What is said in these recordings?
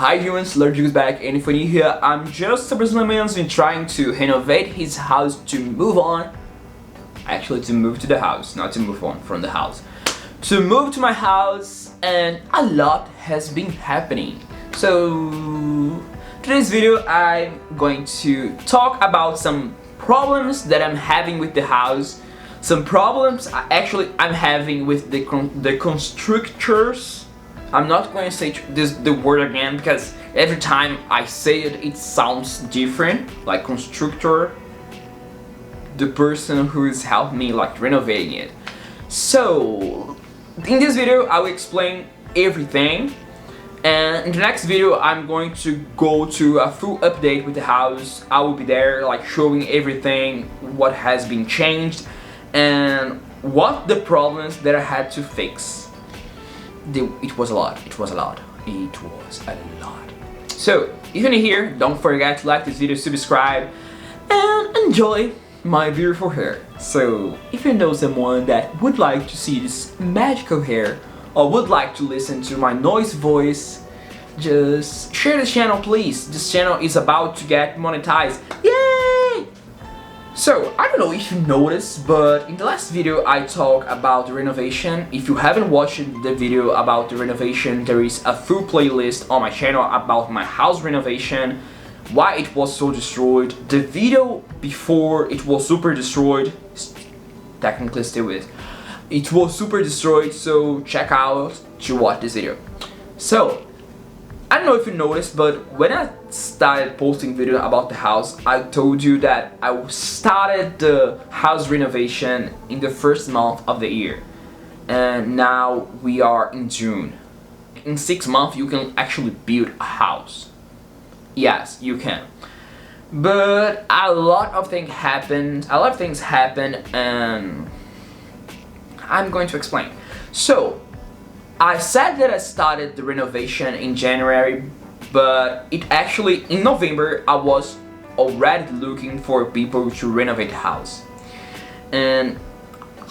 Hi humans, Lord Juice back, and if you're new here, I'm just a Brazilian man who's been trying to renovate his house to move on. Actually, to move to the house, not to move on from the house. To move to my house, and a lot has been happening. So, today's video I'm going to talk about some problems that I'm having with the house. Some problems I'm having with the constructors. I'm not going to say the word again because every time I say it, it sounds different. Like constructor, the person who is helping me like renovating it. So, in this video, I will explain everything. And in the next video, I'm going to go to a full update with the house. I will be there like showing everything, what has been changed, and what the problems that I had to fix. It was a lot. So, if you're new here, don't forget to like this video, subscribe, and enjoy my beautiful hair. So, if you know someone that would like to see this magical hair, or would like to listen to my noise voice, just share this channel please. This channel is about to get monetized. Yay! So, I don't know if you noticed, but in the last video I talked about the renovation. If you haven't watched the video about the renovation, there is a full playlist on my channel about my house renovation, why it was so destroyed. The video before it was super destroyed, technically still is. It was super destroyed, so check out to watch this video. So, I don't know if you noticed, but when I started posting video about the house, I told you that I started the house renovation in the first month of the year. And now we are in June. In 6 months you can actually build a house. Yes, you can. But a lot of things happened, and I'm going to explain. So, I said that I started the renovation in January, but it actually, in November, I was already looking for people to renovate the house. And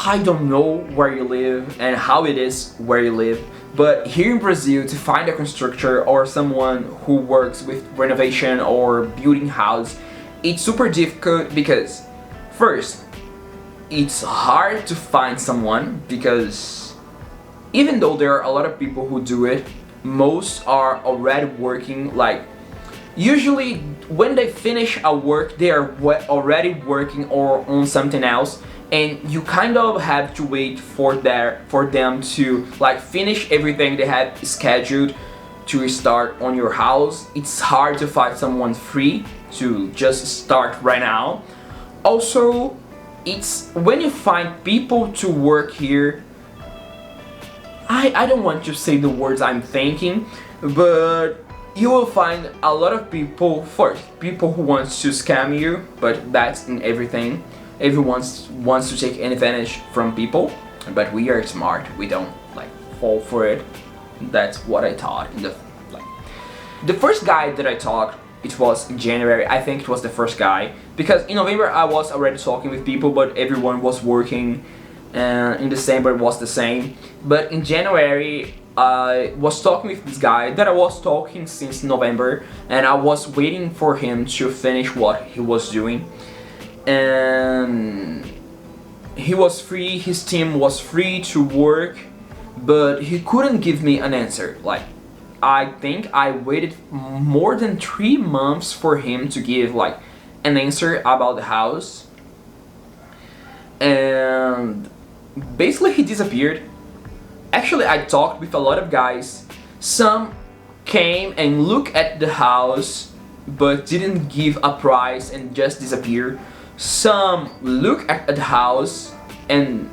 I don't know where you live and how it is where you live, but here in Brazil, to find a constructor or someone who works with renovation or building house, it's super difficult because, first, it's hard to find someone because even though there are a lot of people who do it, most are already working. Like, usually when they finish a work, they are already working or on something else, and you kind of have to wait for them to like finish everything they had scheduled to start on your house. It's hard to find someone free to just start right now. Also, it's when you find people to work here, I don't want to say the words I'm thinking, but you will find a lot of people, first, people who want to scam you, but that's in everything. Everyone wants to take advantage from people, but we are smart, we don't like fall for it. That's what I thought. The first guy that I talked, it was in January. I think it was the first guy, because in November I was already talking with people, but everyone was working, and in December it was the same. But in January I was talking with this guy that I was talking since November, and I was waiting for him to finish what he was doing. And he was free, his team was free to work, but he couldn't give me an answer. Like, I think I waited more than 3 months for him to give like an answer about the house. And basically he disappeared. Actually, I talked with a lot of guys. Some came and looked at the house but didn't give a price and just disappeared. Some looked at the house and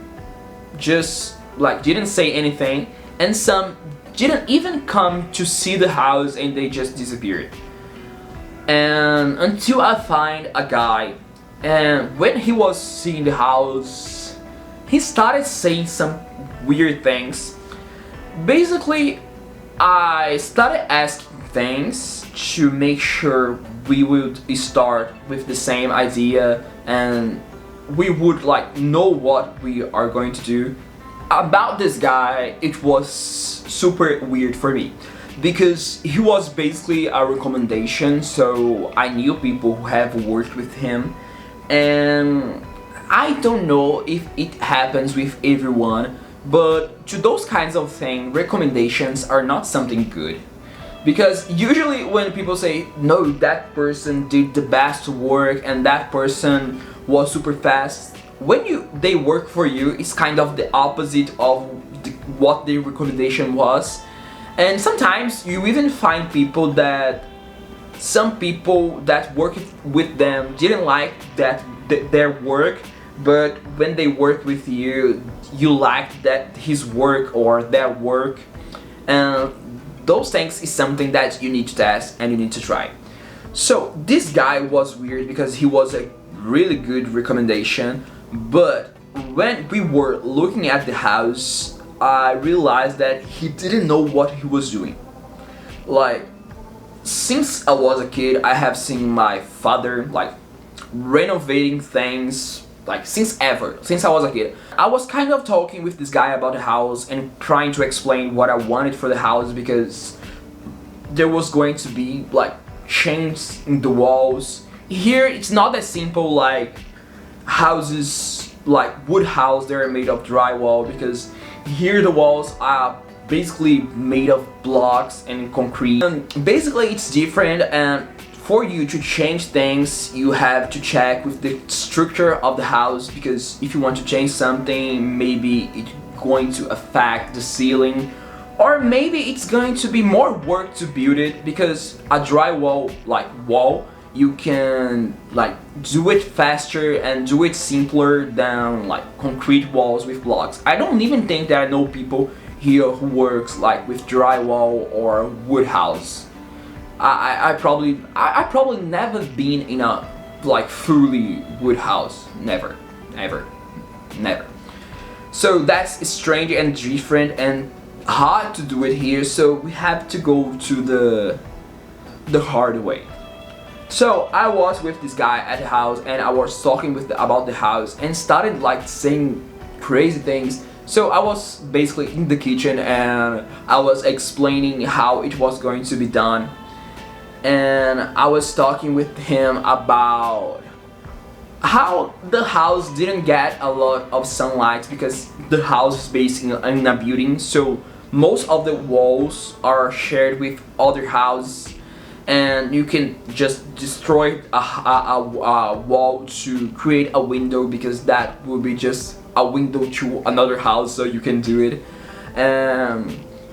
just like didn't say anything, and some didn't even come to see the house and they just disappeared. And until I find a guy, and when he was seeing the house, he started saying some weird things. Basically, I started asking things to make sure we would start with the same idea and we would like know what we are going to do. About this guy, it was super weird for me because he was basically a recommendation, so I knew people who have worked with him, and I don't know if it happens with everyone, but to those kinds of things, recommendations are not something good. Because usually when people say, no, that person did the best work and that person was super fast, when they work for you, it's kind of the opposite of what the recommendation was. And sometimes you even find people that some people that worked with them didn't like their work, but when they work with you, you like that his work or their work, and those things is something that you need to test and you need to try. So this guy was weird because he was a really good recommendation, but when we were looking at the house, I realized that he didn't know what he was doing. Like, since I was a kid, I have seen my father like renovating things like since I was a kid. I was kind of talking with this guy about the house and trying to explain what I wanted for the house, because there was going to be like chains in the walls. Here it's not that simple like houses like wood house, they're made of drywall, because here the walls are basically made of blocks and concrete. And basically it's different, and for you to change things, you have to check with the structure of the house, because if you want to change something, maybe it's going to affect the ceiling, or maybe it's going to be more work to build it, because a drywall like wall, you can like do it faster and do it simpler than like concrete walls with blocks. I don't even think that I know people here who works like with drywall or wood house. I probably never been in a like fully wood house. Never. So that's strange and different and hard to do it here, so we have to go to the hard way. So I was with this guy at the house and I was talking about the house and started like saying crazy things. So I was basically in the kitchen and I was explaining how it was going to be done. And I was talking with him about how the house didn't get a lot of sunlight because the house is based in a building, so most of the walls are shared with other houses, and you can just destroy a wall to create a window, because that will be just a window to another house, so you can do it.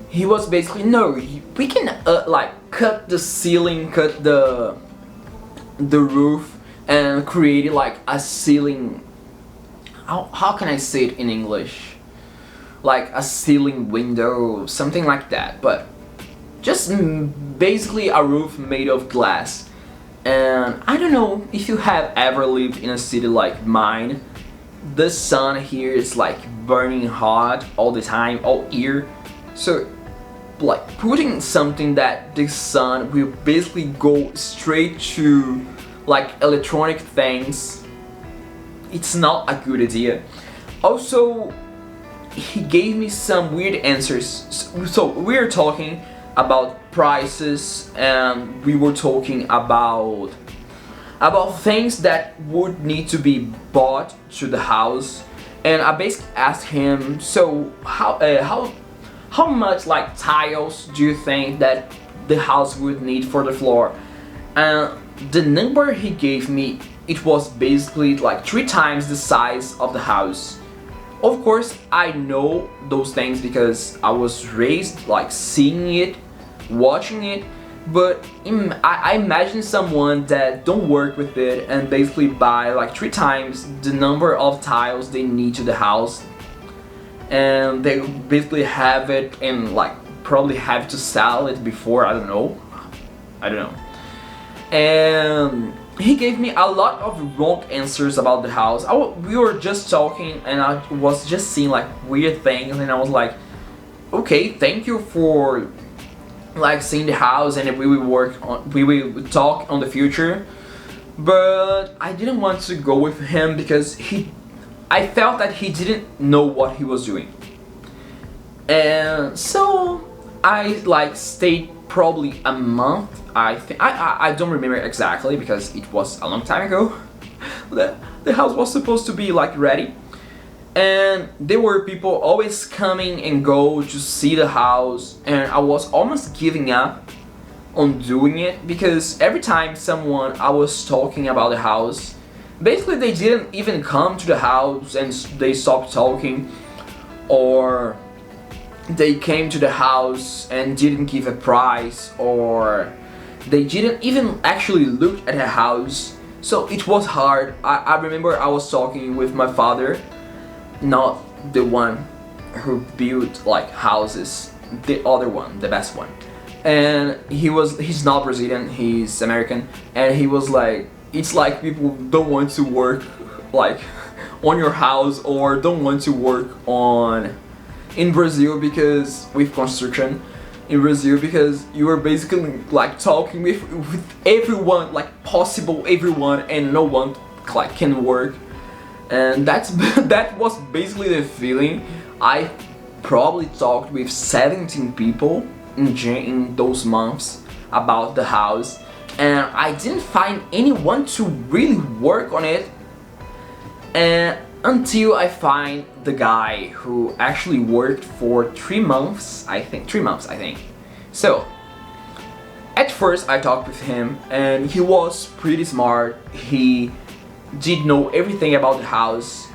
He was basically, no, we can like cut the ceiling, cut the roof, and create like a ceiling. How can I say it in English? Like a ceiling window, something like that. But just basically a roof made of glass. And I don't know if you have ever lived in a city like mine. The sun here is like burning hot all the time, all year. So like putting something that the sun will basically go straight to like electronic things, it's not a good idea. Also, he gave me some weird answers. So we were talking about prices, and we were talking about things that would need to be bought to the house. And I basically asked him, so how much like tiles do you think that the house would need for the floor? And the number he gave me, it was basically like 3 times the size of the house. Of course, I know those things because I was raised like seeing it, watching it, but I imagine someone that don't work with it and basically buy like 3 times the number of tiles they need to the house, and they basically have it and like probably have to sell it before, I don't know. And he gave me a lot of wrong answers about the house. We were just talking and I was just seeing like weird things, and I was like, okay, thank you for like seeing the house, and we will talk on the future. But I didn't want to go with him because I felt that he didn't know what he was doing. And so I like stayed probably a month. I think I don't remember exactly because it was a long time ago. The house was supposed to be like ready, and there were people always coming and go to see the house, and I was almost giving up on doing it because every time someone I was talking about the house, basically they didn't even come to the house and they stopped talking, or they came to the house and didn't give a price, or they didn't even actually look at the house. So it was hard. I remember I was talking with my father, not the one who built like houses, the other one, the best one. And he's not Brazilian, he's American, and he was like, it's like people don't want to work like on your house, or don't want to work on in Brazil because with construction in Brazil, because you are basically like talking with everyone, like possible everyone, and no one like can work. And that was basically the feeling. I probably talked with 17 people in those months about the house, and I didn't find anyone to really work on it, and until I find the guy who actually worked for 3 months, I think. So at first I talked with him, and he was pretty smart. He did know everything about the house,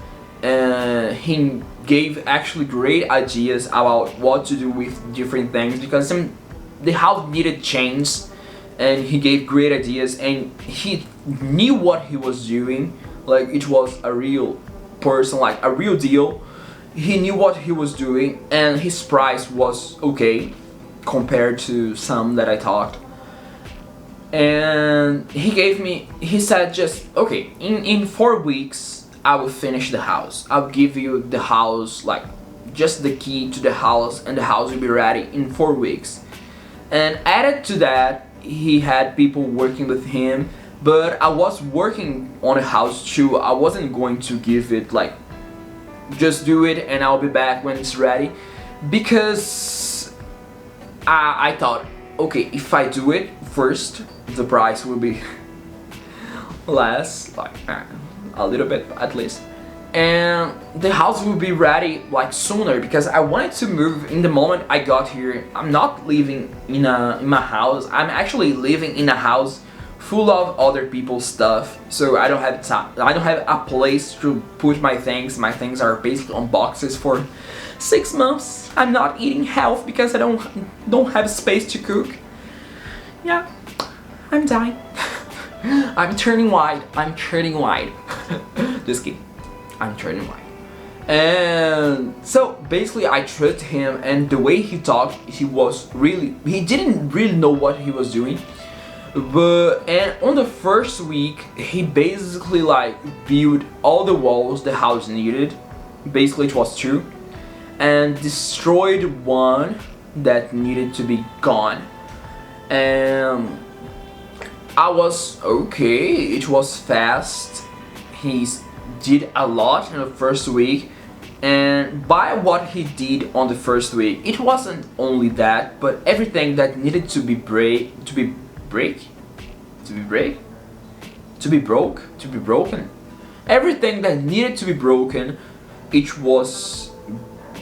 and he gave actually great ideas about what to do with different things, because the house needed change, and he gave great ideas, and he knew what he was doing. Like, it was a real person, like a real deal. He knew what he was doing, and his price was okay compared to some that I talked. And he said just, okay, in 4 weeks I will finish the house. I'll give you the house, like just the key to the house, and the house will be ready in 4 weeks. And added to that, he had people working with him, but I was working on a house too. I wasn't going to give it like, just do it and I'll be back when it's ready, because I thought, okay, if I do it first, the price will be less, like a little bit at least, and the house will be ready like sooner, because I wanted to move in the moment I got here. I'm not living in my house. I'm actually living in a house full of other people's stuff, so I don't have time. I don't have a place to put my things. My things are basically on boxes for 6 months. I'm not eating health because I don't have space to cook. Yeah, I'm dying. I'm turning white. Just kidding. I'm turning white. And so basically I trusted him, and the way he talked, he didn't really know what he was doing. And on the first week, he basically like built all the walls the house needed. Basically it was 2, and destroyed one that needed to be gone. And I was okay, it was fast. He did a lot in the first week, and by what he did on the first week, it wasn't only that, but everything that needed to be broken. Everything that needed to be broken, it was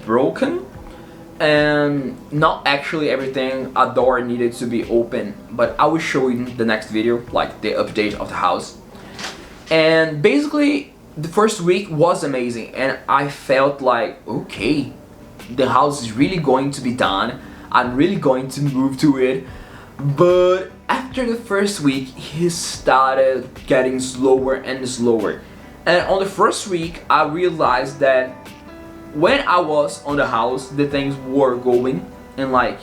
broken. And not actually everything. A door needed to be open, but I will show you in the next video, like the update of the house. And basically the first week was amazing, and I felt like, okay, the house is really going to be done. I'm really going to move to it. But after the first week, he started getting slower and slower. And on the first week, I realized that when I was on the house, the things were going, and like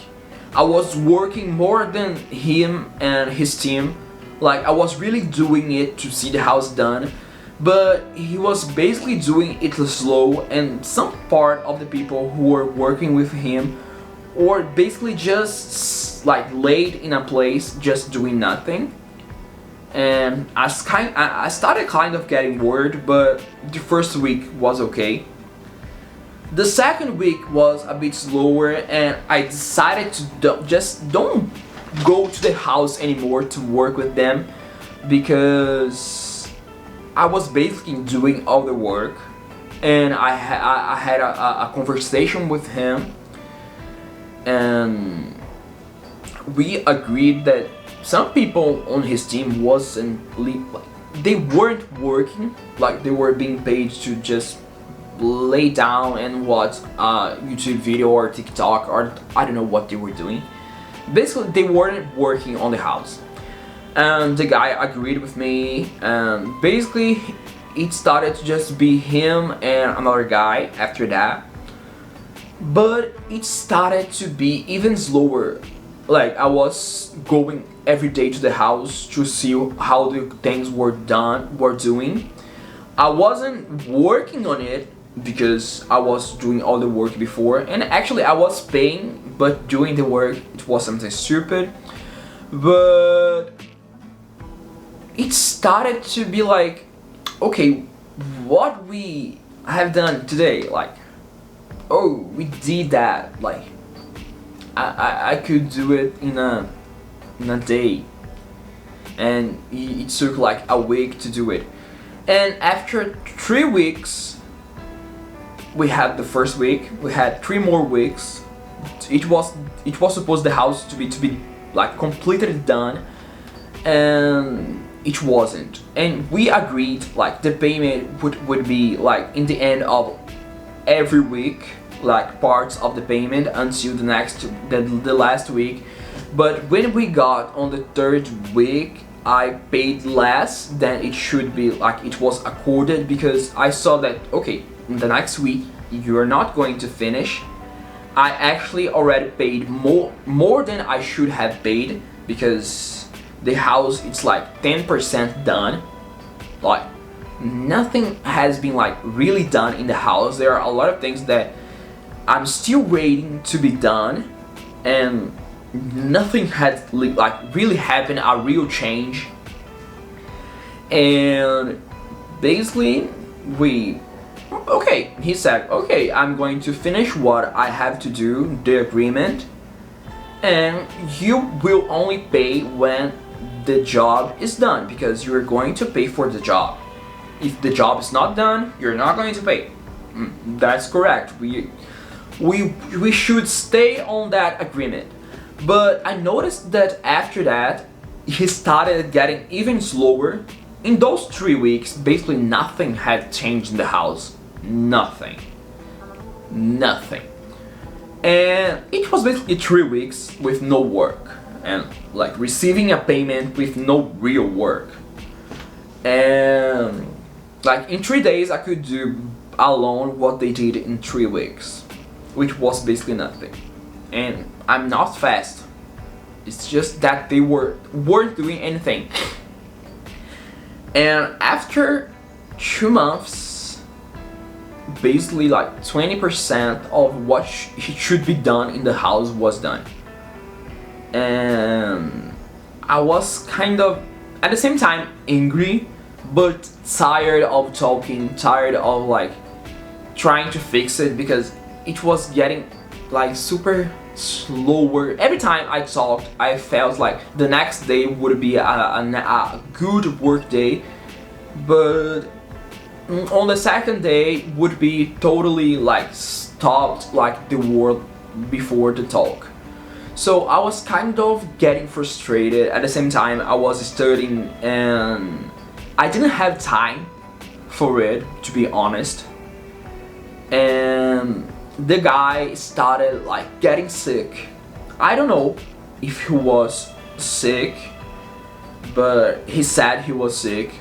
I was working more than him and his team. Like, I was really doing it to see the house done, but he was basically doing it slow, and some part of the people who were working with him were basically just like laid in a place, just doing nothing. And I started kind of getting worried, but the first week was okay. The second week was a bit slower, and I decided to don't go to the house anymore to work with them because I was basically doing all the work, and I had a conversation with him, and we agreed that some people on his team they weren't working, like they were being paid to just lay down and watch a YouTube video or TikTok, or I don't know what they were doing. Basically, they weren't working on the house. And the guy agreed with me, and basically it started to just be him and another guy after that. But it started to be even slower. Like, I was going every day to the house to see how the things were doing. I wasn't working on it because I was doing all the work before, and actually I was paying, but doing the work, it was something stupid. But it started to be like, okay, what we have done today, like, oh, we did that, like, I could do it in a day, and it took like a week to do it. And after 3 weeks, we had the first week, we had 3 more weeks. It was supposed the house to be like completely done, and it wasn't. And we agreed like the payment would be like in the end of every week, like parts of the payment until the last week. But when we got on the 3rd week, I paid less than it should be, like it was accorded, because I saw that, okay, in the next week you're not going to finish. I actually already paid more than I should have paid, because the house, it's like 10% done. Like, nothing has been like really done in the house. There are a lot of things that I'm still waiting to be done, and nothing had like really happened, a real change. And basically he said, okay, I'm going to finish what I have to do, the agreement, and you will only pay when the job is done, because you're going to pay for the job. If the job is not done, you're not going to pay. That's correct. We should stay on that agreement. But I noticed that after that, he started getting even slower. In those 3 weeks, basically nothing had changed in the house. Nothing. And it was basically 3 weeks with no work, and like receiving a payment with no real work. And like in 3 days I could do alone what they did in 3 weeks, which was basically nothing. And I'm not fast. It's just that they weren't doing anything. And after 2 months, basically like 20% of what should be done in the house was done. And I was kind of, at the same time, angry, but tired of talking, tired of like trying to fix it, because it was getting like super slower. Every time I talked, I felt like the next day would be a good work day, but on the second day would be totally like stopped, like the word before the talk. So I was kind of getting frustrated. At the same time, I was studying and I didn't have time for it, to be honest. And the guy started like getting sick. I don't know if he was sick, but he said he was sick.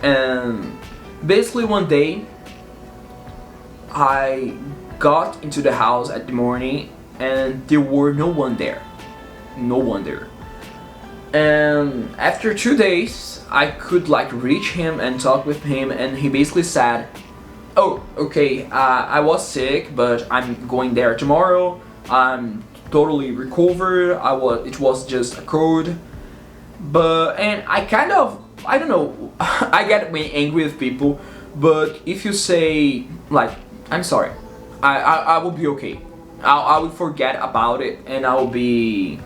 And basically one day I got into the house at the morning and there were no one there. And after 2 days I could like reach him and talk with him, and he basically said, oh, okay, I was sick, but I'm going there tomorrow. I'm totally recovered. It was just a cold. And I kind of, I don't know, I get angry with people, but if you say, like, I'm sorry, I will be okay. I will forget about it, and I will be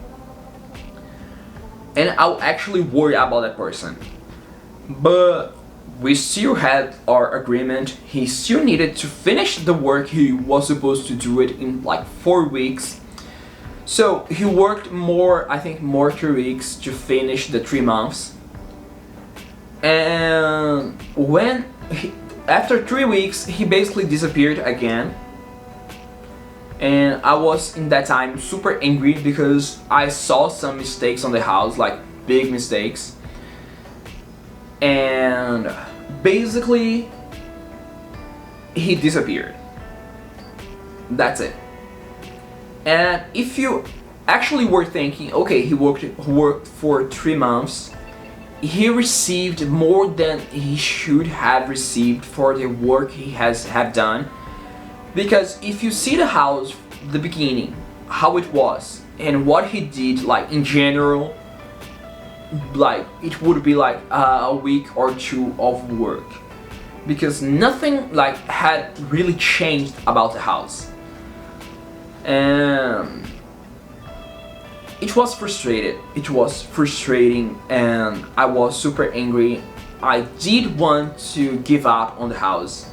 and I actually worry about that person. But we still had our agreement. He still needed to finish the work. He was supposed to do it in like 4 weeks. So he worked more, I think more 3 weeks to finish the 3 months. And after 3 weeks, he basically disappeared again. And I was in that time super angry because I saw some mistakes on the house, like big mistakes. And basically, he disappeared. That's it. And if you actually were thinking, okay, he worked for 3 months, he received more than he should have received for the work he have done. Because if you see the house, the beginning, how it was, and what he did, like in general, like it would be like a week or 2 of work, because nothing like had really changed about the house. And it was frustrating, and I was super angry. I did want to give up on the house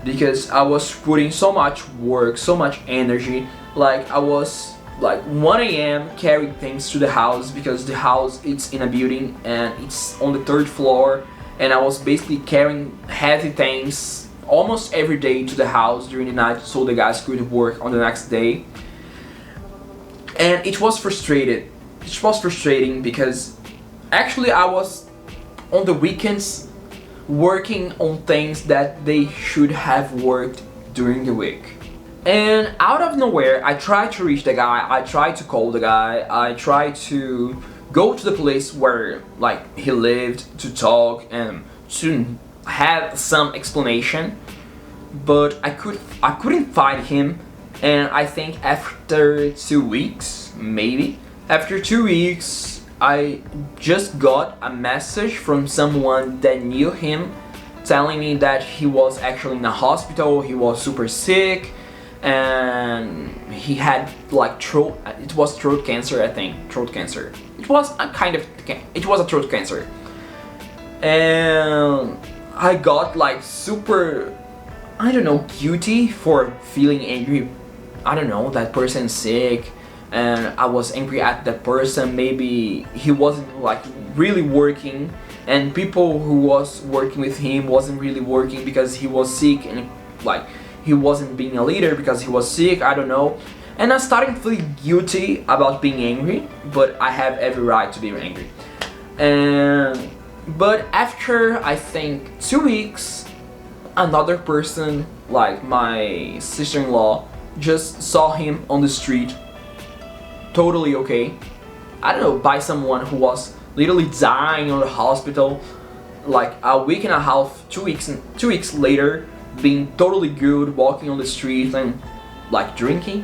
because I was putting so much work, so much energy. Like I was like 1 a.m. carrying things to the house, because the house it's in a building and it's on the 3rd floor, and I was basically carrying heavy things almost every day to the house during the night so the guys could work on the next day. And it was frustrating because actually I was on the weekends working on things that they should have worked during the week. And out of nowhere, I tried to reach the guy, I tried to call the guy, I tried to go to the place where like he lived to talk and to have some explanation, but I couldn't find him. And I think after 2 weeks, maybe after 2 weeks, I just got a message from someone that knew him telling me that he was actually in a hospital, he was super sick, and he had like throat cancer, I think, throat cancer. It was a throat cancer. And I got like super, I don't know, guilty for feeling angry. I don't know, that person's sick, and I was angry at that person. Maybe he wasn't like really working, and people who was working with him wasn't really working because he was sick, and like he wasn't being a leader because he was sick, I don't know. And I started feeling guilty about being angry, but I have every right to be angry. But after I think 2 weeks, another person, like my sister-in-law, just saw him on the street, totally okay. I don't know, by someone who was literally dying on the hospital, like a week and a half, 2 weeks later, being totally good, walking on the street and like drinking.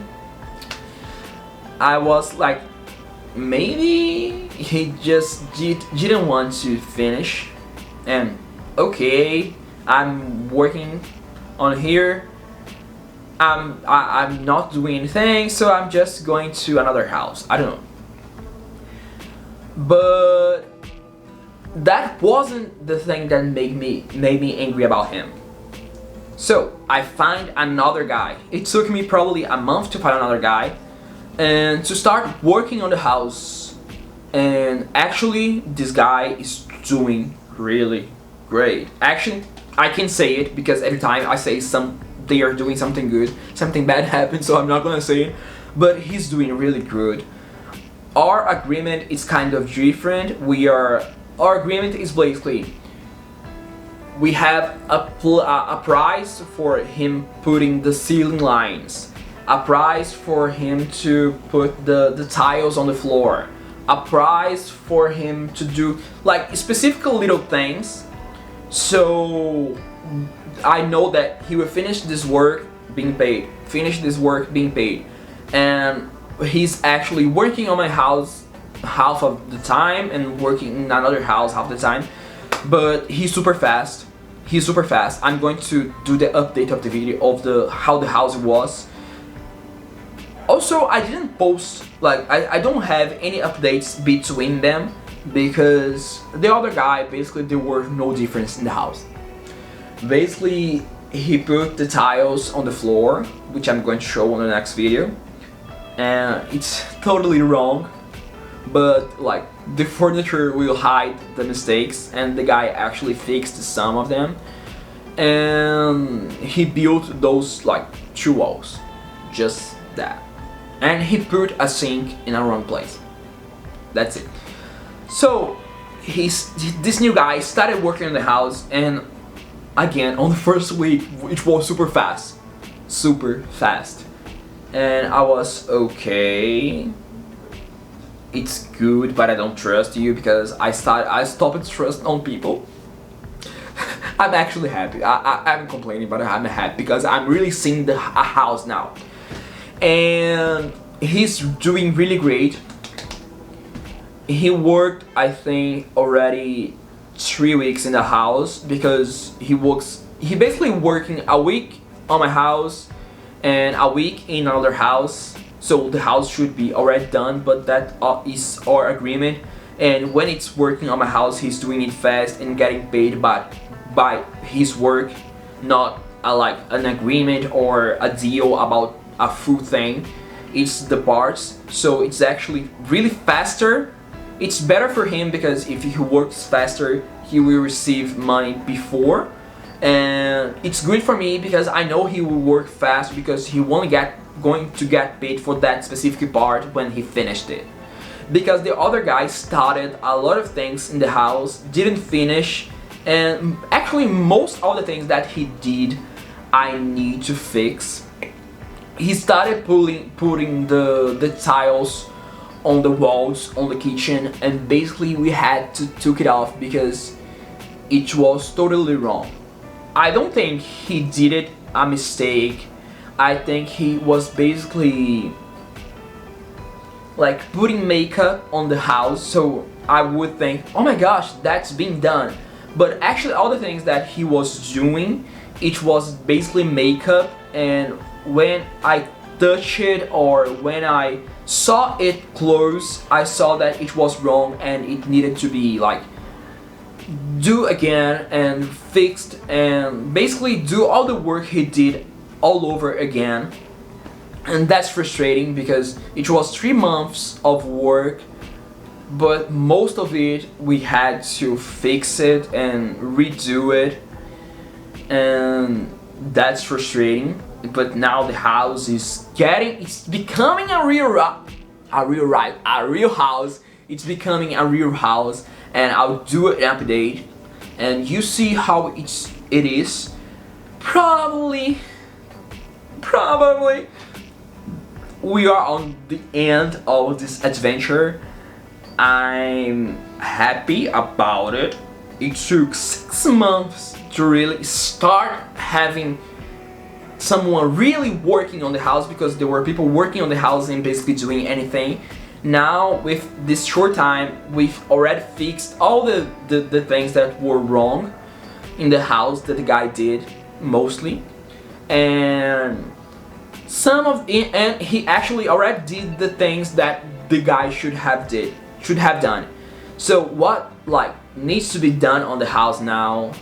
I was like, maybe he just didn't want to finish, and okay, I'm working on here, I'm not doing anything, so I'm just going to another house, I don't know. But that wasn't the thing that made me angry about him. So I find another guy. It took me probably a month to find another guy and to start working on the house. And actually this guy is doing really great. Actually, I can say it because every time I say they are doing something good, something bad happens, so I'm not gonna say it, but he's doing really good. Our agreement is kind of different. Our agreement is basically, we have a price for him putting the ceiling lines, a price for him to put the tiles on the floor, a price for him to do like specific little things. So I know that he will finish this work being paid, and he's actually working on my house half of the time and working in another house half the time, but he's super fast. I'm going to do the update of the video of how the house was. Also, I didn't post, like, I don't have any updates between them because the other guy, basically there were no difference in the house. Basically, he put the tiles on the floor, which I'm going to show on the next video, and it's totally wrong, but like the furniture will hide the mistakes, and the guy actually fixed some of them, and he built those like 2 walls, just that, and he put a sink in a wrong place. That's it. So this new guy started working on the house, and again, on the first week, it was super fast. And I was, okay, it's good, but I don't trust you, because I stopped trust on people. I'm actually happy. I'm complaining, but I'm happy because I'm really seeing a house now. And he's doing really great. He worked, I think, already 3 weeks in the house, because he basically working a week on my house and a week in another house, so the house should be already done, but that is our agreement. And when it's working on my house, he's doing it fast and getting paid by his work, not like an agreement or a deal about a full thing. It's the parts, so it's actually really faster. It's better for him because if he works faster, he will receive money before, and it's good for me because I know he will work fast, because he won't going to get paid for that specific part when he finished it. Because the other guy started a lot of things in the house, didn't finish, and actually most of the things that he did I need to fix. He started putting the tiles on the walls on the kitchen, and basically we had to took it off because it was totally wrong. I don't think he did it a mistake. I think he was basically like putting makeup on the house, so I would think, oh my gosh, that's being done. But actually all the things that he was doing, it was basically makeup, and when I touched it or when I saw it close, I saw that it was wrong and it needed to be like do again and fixed, and basically do all the work he did all over again. And that's frustrating because it was 3 months of work, but most of it we had to fix it and redo it, and that's frustrating. But now the house is becoming a real house. It's becoming a real house, and I'll do an update, and you see how it is. Probably we are on the end of this adventure. I'm happy about it. It took 6 months to really start having someone really working on the house, because there were people working on the house and basically doing anything. Now with this short time, we've already fixed all the things that were wrong in the house that the guy did mostly, and he actually already did the things that the guy should have done. So what like needs to be done on the house now,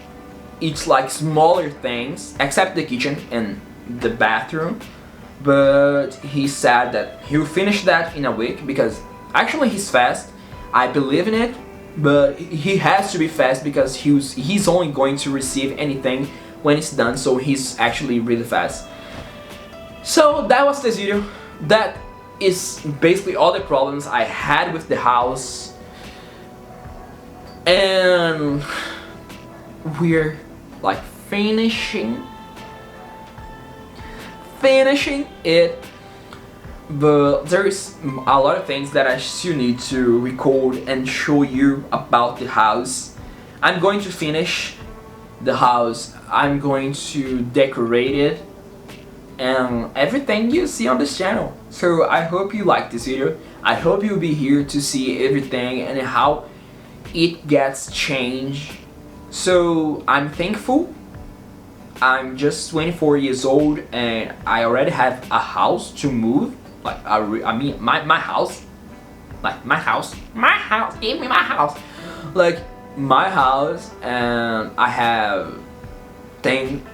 it's like smaller things, except the kitchen and the bathroom. But he said that he'll finish that in a week, because actually he's fast. I believe in it, but he has to be fast because he's only going to receive anything when it's done, so he's actually really fast. So that was this video. That is basically all the problems I had with the house, and we're like finishing it, but there is a lot of things that I still need to record and show you about the house. I'm going to finish the house, I'm going to decorate it, and everything you see on this channel. So I hope you like this video. I hope you'll be here to see everything and how it gets changed. So I'm thankful. I'm just 24 years old and I already have a house to move Like I mean my house, like my house, give me my house, like my house, and I have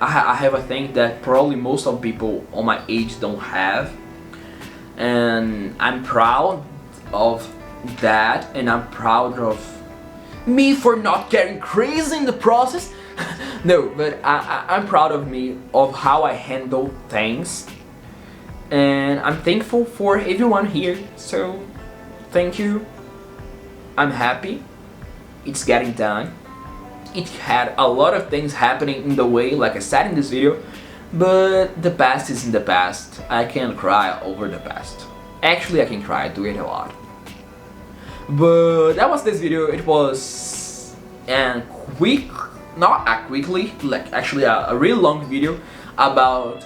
I have a thing that probably most of people on my age don't have, and I'm proud of that, and I'm proud of me for not getting crazy in the process. No, but I'm proud of me, of how I handle things, and I'm thankful for everyone here, so thank you. I'm happy it's getting done. It had a lot of things happening in the way, like I said in this video, but the past is in the past. I can't cry over the past. Actually, I can cry, I do it a lot. But that was this video. It was not a quickly, like actually a really long video about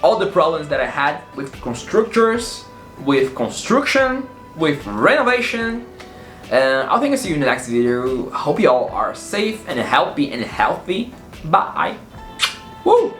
all the problems that I had with constructors, with construction, with renovation. And I think I'll see you in the next video. I hope you all are safe and healthy. Bye. Woo!